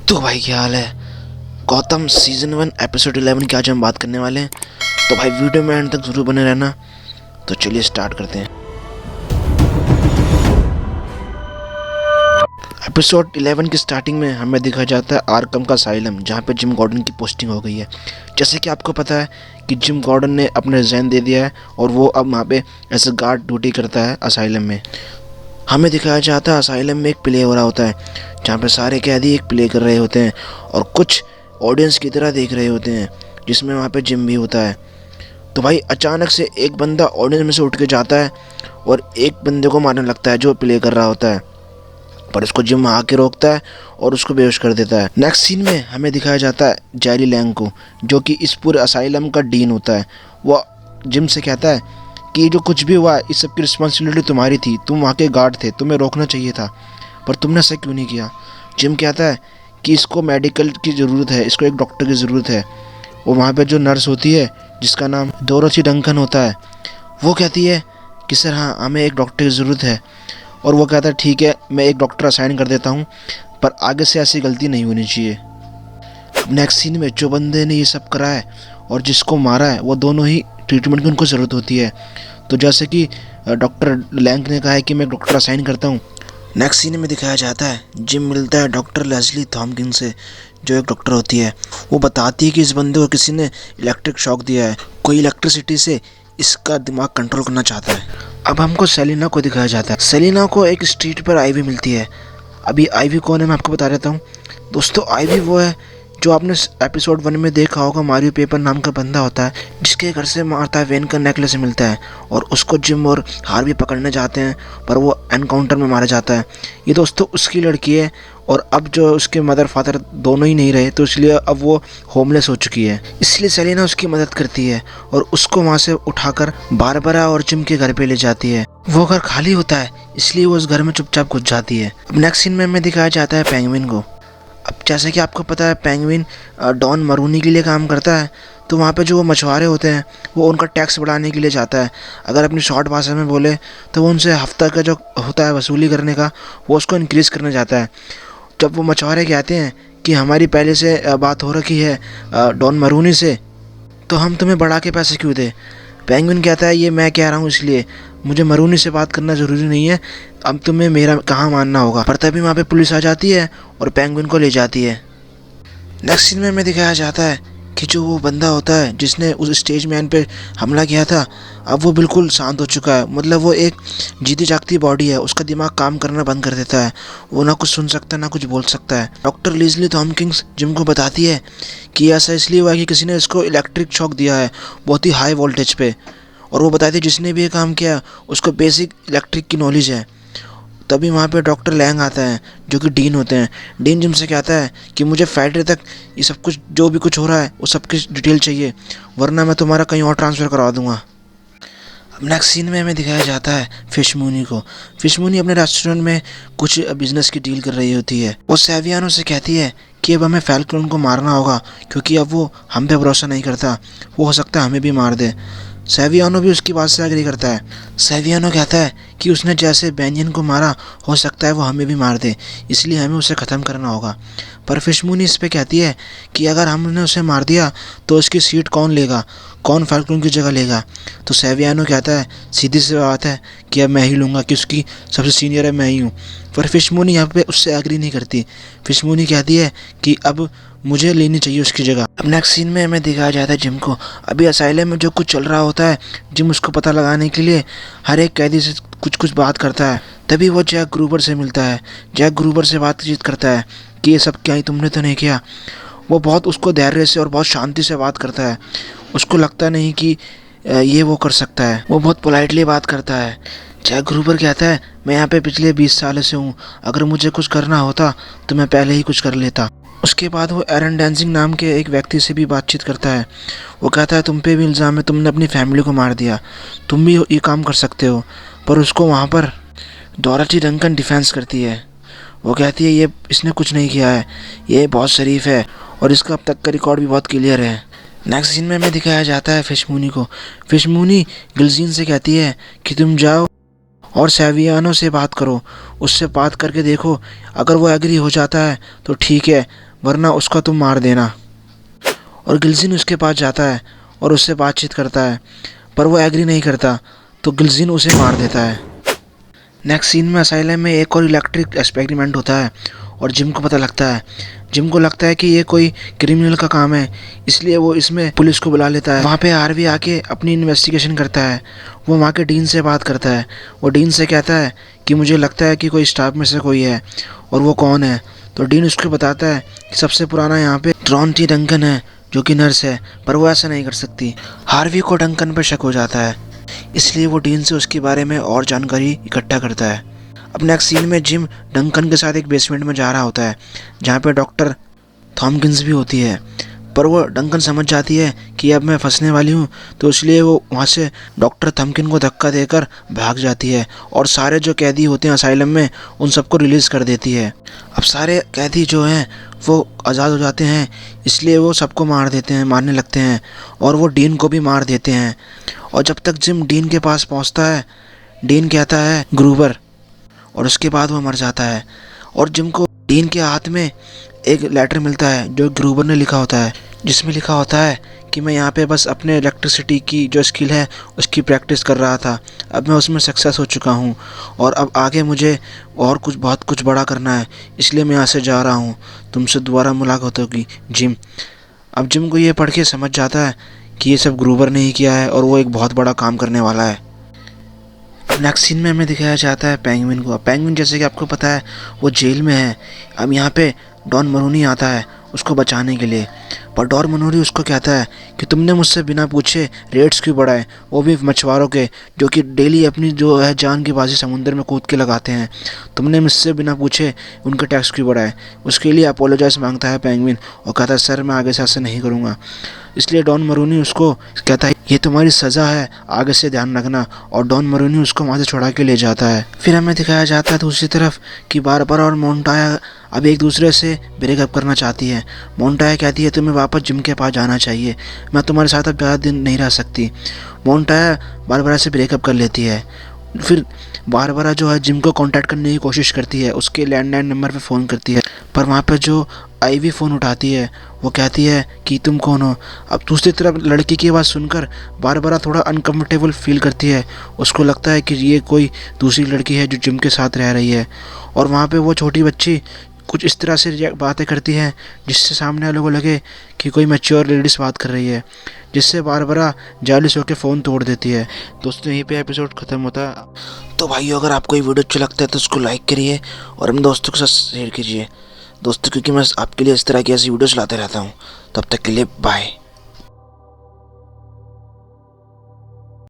तो भाई क्या हाल है। गौतम सीजन 1 एपिसोड 11 की आज हम बात करने वाले हैं। तो भाई वीडियो में एंड तक जरूर बने रहना। तो चलिए स्टार्ट करते हैं। एपिसोड 11 की स्टार्टिंग में हमें दिखाया जाता है आर्कम का असाइलम, जहाँ पे जिम गॉर्डन की पोस्टिंग हो गई है। जैसे कि आपको पता है कि जिम गॉर्डन ने अपने रिजाइन दे दिया है और वो अब वहाँ पे एज ए गार्ड ड्यूटी करता है असाइलम में। हमें दिखाया जाता है असाइलम में एक प्ले हो रहा होता है, जहाँ पे सारे कैदी एक प्ले कर रहे होते हैं और कुछ ऑडियंस की तरह देख रहे होते हैं, जिसमें वहाँ पे जिम भी होता है। तो भाई अचानक से एक बंदा ऑडियंस में से उठ के जाता है और एक बंदे को मारने लगता है जो प्ले कर रहा होता है, पर उसको जिम आके रोकता है और उसको बेहोश कर देता है। नेक्स्ट सीन में हमें दिखाया जाता है जेरी लैंग को, जो कि इस पूरे असाइलम का डीन होता है। वो जिम से कहता है कि जो कुछ भी हुआ इस सब की रिस्पॉन्सिबिलिटी तुम्हारी थी, तुम वहाँ के गार्ड थे, तुम्हें रोकना चाहिए था, पर तुमने ऐसा क्यों नहीं किया। जिम कहता है कि इसको मेडिकल की ज़रूरत है, इसको एक डॉक्टर की ज़रूरत है। वो वहाँ पे जो नर्स होती है जिसका नाम डोरोथी डंकन होता है, वो कहती है कि सर हाँ, हमें एक डॉक्टर की ज़रूरत है। और वो कहता है ठीक है, मैं एक डॉक्टर असाइन कर देता हूँ, पर आगे से ऐसी गलती नहीं होनी चाहिए। नेक्स्ट सीन में जो बंदे ने ये सब करा है और जिसको मारा है, वो दोनों ही ट्रीटमेंट की उनको ज़रूरत होती है। तो जैसे कि डॉक्टर लैंग ने कहा है कि मैं डॉक्टर असाइन करता हूँ। नेक्स्ट सीन में दिखाया जाता है जिम मिलता है डॉक्टर लेस्ली थॉम्किन से, जो एक डॉक्टर होती है। वो बताती है कि इस बंदे को किसी ने इलेक्ट्रिक शॉक दिया है, कोई इलेक्ट्रिसिटी से इसका दिमाग कंट्रोल करना चाहता है। अब हमको सेलिना को दिखाया जाता है। सेलिना को एक स्ट्रीट पर आईवी मिलती है। अभी आईवी कौन है मैं आपको बता देता हूँ दोस्तों। आईवी वो है जो आपने एपिसोड 1 में देखा होगा, मारियो पेपर नाम का बंदा होता है जिसके घर से मार्था वेन का नेकलेस मिलता है और उसको जिम और हार्वी पकड़ने जाते हैं, पर वो एनकाउंटर में मारा जाता है। ये दोस्तों उसकी लड़की है और अब जो उसके मदर फादर दोनों ही नहीं रहे, तो इसलिए अब वो होमलेस हो चुकी है। इसलिए सेलिना उसकी मदद करती है और उसको वहाँ से उठाकर बारबरा और जिम के घर पे ले जाती है। वो घर खाली होता है, इसलिए वो उस घर में चुपचाप घुस जाती है। अब नेक्स्ट सीन में हमें दिखाया जाता है पेंगुइन को। अब जैसे कि आपको पता है पेंगुइन डॉन मरूनी के लिए काम करता है, तो वहाँ पे जो वो मछुआरे होते हैं वो उनका टैक्स बढ़ाने के लिए जाता है। अगर अपनी शॉर्ट भाषा में बोले तो वो उनसे हफ्ता का जो होता है वसूली करने का, वो उसको इंक्रीज़ करने जाता है। जब वो मछुआरे कहते हैं कि हमारी पहले से बात हो रखी है डॉन मरूनी से, तो हम तुम्हें बढ़ा के पैसे क्यों दें। पेंगुइन कहता है ये मैं कह रहा हूँ इसलिए, मुझे मरूनी से बात करना ज़रूरी नहीं है, अब तुम्हें मेरा कहाँ मानना होगा। पर तभी वहाँ पे पुलिस आ जाती है और पेंगुइन को ले जाती है। नेक्स्ट सीन में हमें दिखाया जाता है कि जो वो बंदा होता है जिसने उस स्टेज मैन पे हमला किया था, अब वो बिल्कुल शांत हो चुका है। मतलब वो एक जीती जागती बॉडी है, उसका दिमाग काम करना बंद कर देता है। वो ना कुछ सुन सकता है ना कुछ बोल सकता है। डॉक्टर लेस्ली थॉम्किंस जिम को बताती है कि ऐसा इसलिए हुआ है कि किसी ने इसको इलेक्ट्रिक शॉक दिया है, बहुत ही हाई वोल्टेज पे। और वो बताती है जिसने भी ये काम किया उसको बेसिक इलेक्ट्रिक की नॉलेज है। तभी वहाँ पे डॉक्टर लैंग आता है जो कि डीन होते हैं। डीन जिम से कहता है कि मुझे फ्राइडे तक ये सब कुछ जो भी कुछ हो रहा है वो सब की डिटेल चाहिए, वरना मैं तुम्हारा कहीं और ट्रांसफ़र करवा दूंगा। अब नेक्स्ट सीन में हमें दिखाया जाता है फिशमूनी को। फिशमूनी अपने रेस्टोरेंट में कुछ बिजनेस की डील कर रही होती है। वो सैवियानो से कहती है कि अब हमें फैल्कन को मारना होगा, क्योंकि अब वो हम पे भरोसा नहीं करता, वो हो सकता है हमें भी मार दे। सैवियानो भी उसकी बात से एग्री करता है। सैवियानो कहता है कि उसने जैसे बेंजिन को मारा, हो सकता है वो हमें भी मार दे, इसलिए हमें उसे ख़त्म करना होगा। पर फिशमूनी इस पे कहती है कि अगर हमने उसे मार दिया तो उसकी सीट कौन लेगा, कौन फैल्कन की जगह लेगा। तो सैवियानो कहता है सीधी सी बात है कि अब मैं ही लूँगा, कि उसकी सबसे सीनियर है मैं ही हूँ। पर फिशमूनी यहाँ पे उससे एग्री नहीं करती। फिशमूनी कहती है कि अब मुझे लेनी चाहिए उसकी जगह। अब नेक्स्ट सीन में हमें दिखाया जाता है जिम को। अभी असाइलम में जो कुछ चल रहा होता है, जिम उसको पता लगाने के लिए हर एक कैदी से कुछ कुछ बात करता है। तभी वो जैक ग्रूबर से मिलता है। जैक ग्रूबर से बातचीत करता है कि ये सब क्या ही तुमने तो नहीं किया। वो बहुत उसको धैर्य से और बहुत शांति से बात करता है। उसको लगता नहीं कि ये वो कर सकता है। वो बहुत पोलाइटली बात करता है। जैक ग्रूबर कहता है मैं यहाँ पे पिछले 20 साल से हूँ, अगर मुझे कुछ करना होता तो मैं पहले ही कुछ कर लेता। उसके बाद वो एरन डेंजिंग नाम के एक व्यक्ति से भी बातचीत करता है। वो कहता है तुम पे भी इल्ज़ाम है, तुमने अपनी फैमिली को मार दिया, तुम भी ये काम कर सकते हो। पर उसको वहाँ पर डोरोथी डंकन डिफेंस करती है। वो कहती है ये इसने कुछ नहीं किया है, ये बहुत शरीफ है और इसका अब तक का रिकॉर्ड भी बहुत क्लियर है। नेक्स्ट सीन में हमें दिखाया जाता है फिशमूनी को। फिशमूनी गिल्जीन से कहती है कि तुम जाओ और सैवियानो से बात करो, उससे बात करके देखो, अगर वो एग्री हो जाता है तो ठीक है, वरना उसका तुम मार देना। और गिलजिन उसके पास जाता है और उससे बातचीत करता है, पर वो एग्री नहीं करता, तो गिलजिन उसे मार देता है। नेक्स्ट सीन में असाइलम में एक और इलेक्ट्रिक एक्सपेरिमेंट होता है और जिम को पता लगता है। जिम को लगता है कि ये कोई क्रिमिनल का काम है, इसलिए वो इसमें पुलिस को बुला लेता है। वहाँ पे हार्वी आके अपनी इन्वेस्टिगेशन करता है। वो वहाँ के डीन से बात करता है। वो डीन से कहता है कि मुझे लगता है कि कोई स्टाफ में से कोई है, और वो कौन है। तो डीन उसको बताता है कि सबसे पुराना यहाँ पे ड्रॉन टी डंकन है, जो कि नर्स है, पर वो ऐसा नहीं कर सकती। हार्वी को डंकन पर शक हो जाता है, इसलिए वो डीन से उसके बारे में और जानकारी इकट्ठा करता है। अब नेक्स्ट सीन में जिम डंकन के साथ एक बेसमेंट में जा रहा होता है, जहाँ पे डॉक्टर थॉम्किंस भी होती है। पर वो डंकन समझ जाती है कि अब मैं फंसने वाली हूँ, तो इसलिए वो वहाँ से डॉक्टर थॉम्किन को धक्का देकर भाग जाती है और सारे जो कैदी होते हैं असाइलम में, उन सबको रिलीज़ कर देती है। अब सारे कैदी जो हैं वो आज़ाद हो जाते हैं, इसलिए वो सबको मारने लगते हैं और वो डीन को भी मार देते हैं। और जब तक जिम डीन के पास पहुँचता है, डीन कहता है ग्रूवर, और उसके बाद वो मर जाता है। और जिम को डीन के हाथ में एक लेटर मिलता है जो ग्रूवर ने लिखा होता है, जिसमें लिखा होता है कि मैं यहाँ पे बस अपने इलेक्ट्रिसिटी की जो स्किल है उसकी प्रैक्टिस कर रहा था, अब मैं उसमें सक्सेस हो चुका हूँ और अब आगे मुझे और बहुत कुछ बड़ा करना है, इसलिए मैं यहाँ से जा रहा हूँ, तुमसे दोबारा मुलाकात होगी जिम। अब जिम को ये पढ़ के समझ जाता है कि ये सब ग्रूवर ने ही किया है और वो एक बहुत बड़ा काम करने वाला है। नेक्स्ट सीन में हमें दिखाया जाता है पेंगुइन को। पेंगुइन जैसे कि आपको पता है वो जेल में है। अब यहाँ पे डॉन मरोनी आता है उसको बचाने के लिए, पर डॉन मरोनी उसको कहता है कि तुमने मुझसे बिना पूछे रेट्स क्यों बढ़ाए, वो भी मछुआरों के, जो कि डेली अपनी जो है जान की बाजी समुद्र में कूद के लगाते हैं। तुमने मुझसे बिना पूछे उनके टैक्स क्यों बढ़ाए। उसके लिए अपोलोजाइज मांगता है पेंगुइन और कहता है सर मैं आगे से ऐसे नहीं करूँगा। इसलिए डॉन मरोनी उसको कहता है ये तुम्हारी सज़ा है, आगे से ध्यान रखना, और डॉन मरोनी उसको वहाँ से छुड़ा के ले जाता है। फिर हमें दिखाया जाता है दूसरी तरफ कि बारबरा और मोंटाया अब एक दूसरे से ब्रेकअप करना चाहती है। मोंटाया कहती है तुम्हें वापस जिम के पास जाना चाहिए, मैं तुम्हारे साथ अब ज़्यादा दिन नहीं रह सकती। मोंटाया बारबरा से ब्रेकअप कर लेती है। फिर बारबरा जो है जिम को कांटेक्ट करने की कोशिश करती है, उसके लैंडलाइन नंबर पे फ़ोन करती है, पर वहाँ पे जो आईवी फ़ोन उठाती है वो कहती है कि तुम कौन हो। अब दूसरी तरफ लड़की की आवाज़ सुनकर बारबरा थोड़ा अनकम्फर्टेबल फील करती है। उसको लगता है कि ये कोई दूसरी लड़की है जो जिम के साथ रह रही है, और वहाँ पे वो छोटी बच्ची कुछ इस तरह से बातें करती हैं जिससे सामने वालों को लगे कि कोई मैच्योर लेडीज़ बात कर रही है, जिससे बारबरा जालिस होकर फ़ोन तोड़ देती है। दोस्तों यहीं पे एपिसोड ख़त्म होता है। तो भाइयों अगर आपको ये वीडियो अच्छा लगता है तो उसको लाइक करिए और अपने दोस्तों के साथ शेयर कीजिए दोस्तों, क्योंकि मैं आपके लिए इस तरह की ऐसी वीडियोस लाते रहता हूँ। तब तक के लिए बाय।